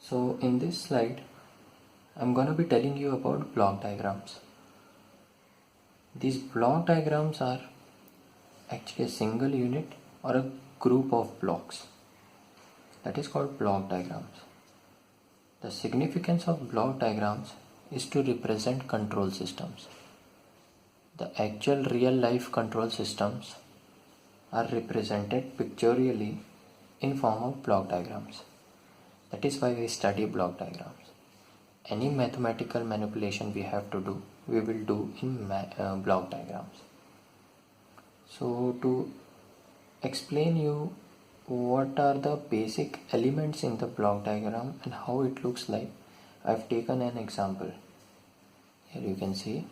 So in this slide, I'm going to be telling you about block diagrams. These block diagrams are actually a single unit or a group of blocks. That is called block diagrams. The significance of block diagrams is to represent control systems. The actual real life control systems are represented pictorially in form of block diagrams. That is why we study block diagrams. Any mathematical manipulation we have to do, we will do in block diagrams. So to explain you what are the basic elements in the block diagram and how it looks like, I've taken an example. Here you can see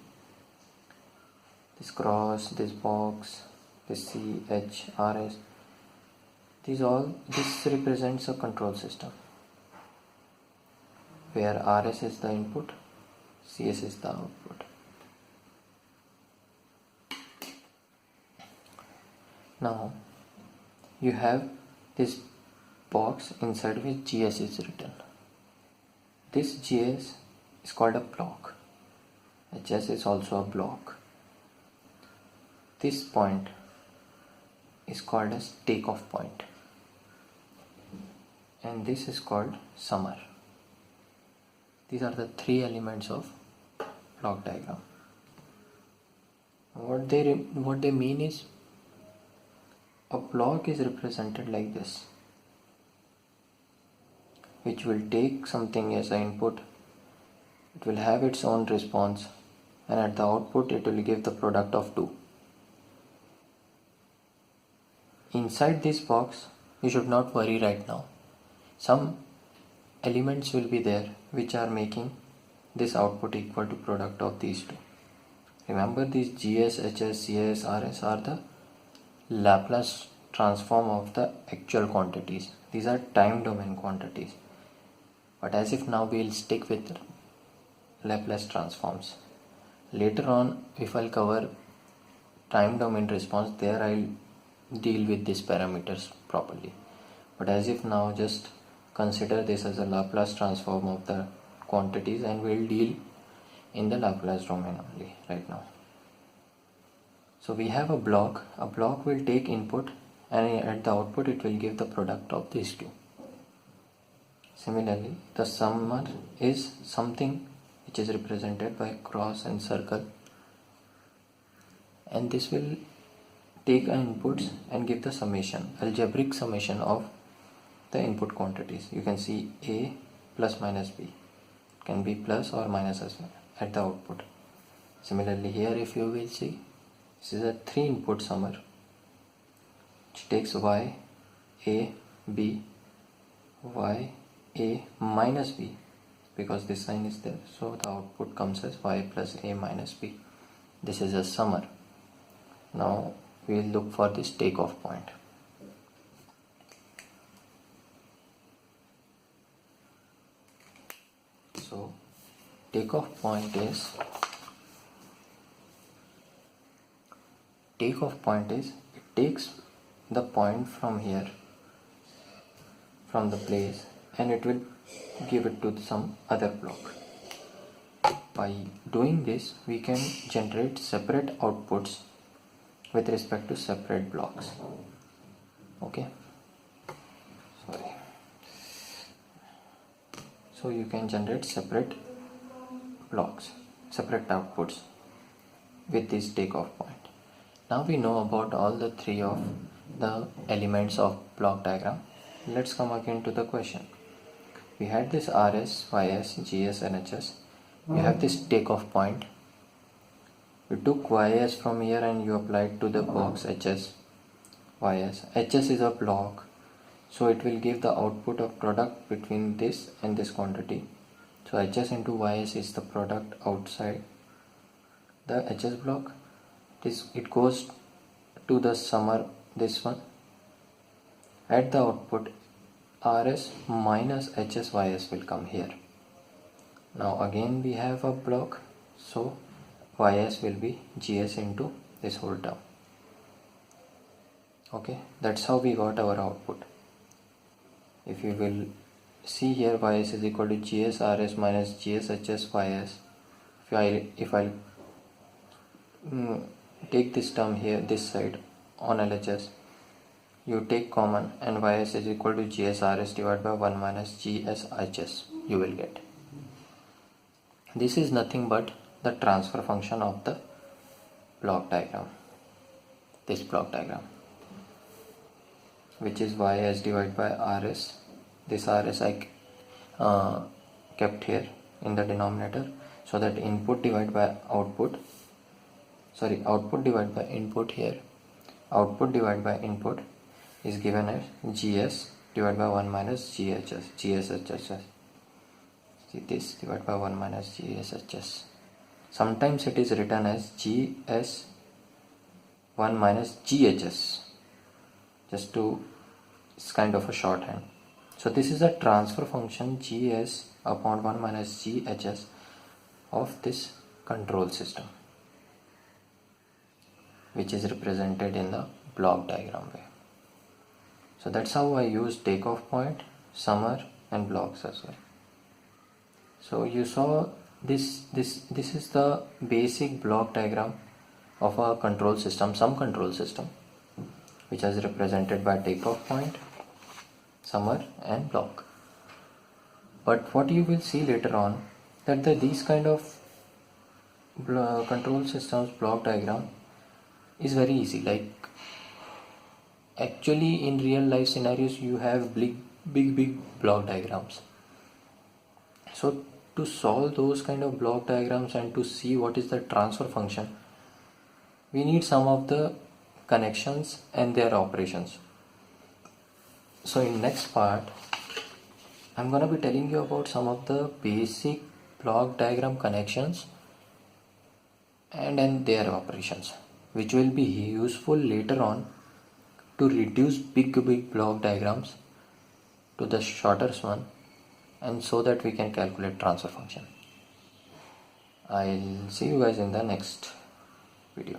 this cross, this box, this C, H, RS. This represents a control system where RS is the input, CS is the output. Now you have this box inside which GS is written. This GS is called a block. HS is also a block. This point is called as takeoff point, and this is called summer. These are the three elements of block diagram. What they mean is, a block is represented like this, which will take something as an input, it will have its own response, and at the output it will give the product of two. Inside this box, you should not worry right now. Some elements will be there which are making this output equal to product of these two. Remember, these GS, HS, CS, RS are the Laplace transform of the actual quantities. These are time domain quantities. But as if now we will stick with Laplace transforms. Later on, if I'll cover time domain response, there I'll deal with these parameters properly. But as if now, just consider this as a Laplace transform of the quantities, and we'll deal in the Laplace domain only right now. So we have a block will take input, and at the output it will give the product of these two. Similarly, the summer is something which is represented by cross and circle, and this will take an inputs and give the summation, algebraic summation of the input quantities. You can see A plus minus B, it can be plus or minus as well at the output. Similarly here, if you will see, this is a 3 input summer which takes Y, A, B, Y, A minus B, because this sign is there, so the output comes as Y plus A minus B. This is a summer. Now we will look for this takeoff point. So takeoff point is it takes the point from here, from the place, and it will give it to some other block. By doing this, we can generate separate outputs with respect to separate blocks. Okay, sorry. So you can generate separate blocks, separate outputs with this takeoff point. Now we know about all the three of the elements of block diagram. Let's come again to the question. We had this RS, YS, GS and HS. We have this takeoff point. You took YS from here and you applied to the box HS, YS. HS is a block, so it will give the output of product between this and this quantity. So HS into YS is the product outside the HS block. It goes to the summer, this one. At the output, RS minus HS YS will come here. Now again we have a block, so YS will be GS into this whole term. Okay, that's how we got our output. If you will see here ys is equal to gs rs minus gs hs ys. If I take this term here, this side on LHS, you take common and ys is equal to gs rs divided by 1 minus gs hs you will get. This is nothing but the transfer function of the block diagram, this block diagram, which is ys divided by rs. This rs I kept here in the denominator, so that input divided by output, sorry, output divided by input here, output divided by input is given as gs divided by 1 minus ghs, gshs. See this divided by 1 minus gshs. Sometimes it is written as gs 1 minus ghs, just to, it's kind of a shorthand. So this is a transfer function gs upon 1 minus ghs of this control system, which is represented in the block diagram way. So that's how I use takeoff point, summer and blocks as well. So you saw this is the basic block diagram of a control system, some control system, which is represented by takeoff point, summer and block. But what you will see later on, that these kind of control systems block diagram is very easy. Like actually in real life scenarios you have big block diagrams. So to solve those kind of block diagrams and to see what is the transfer function, we need some of the connections and their operations. So in next part I'm gonna be telling you about some of the basic block diagram connections and their operations, which will be useful later on to reduce big block diagrams to the shortest one, and so that we can calculate transfer function. I'll see you guys in the next video.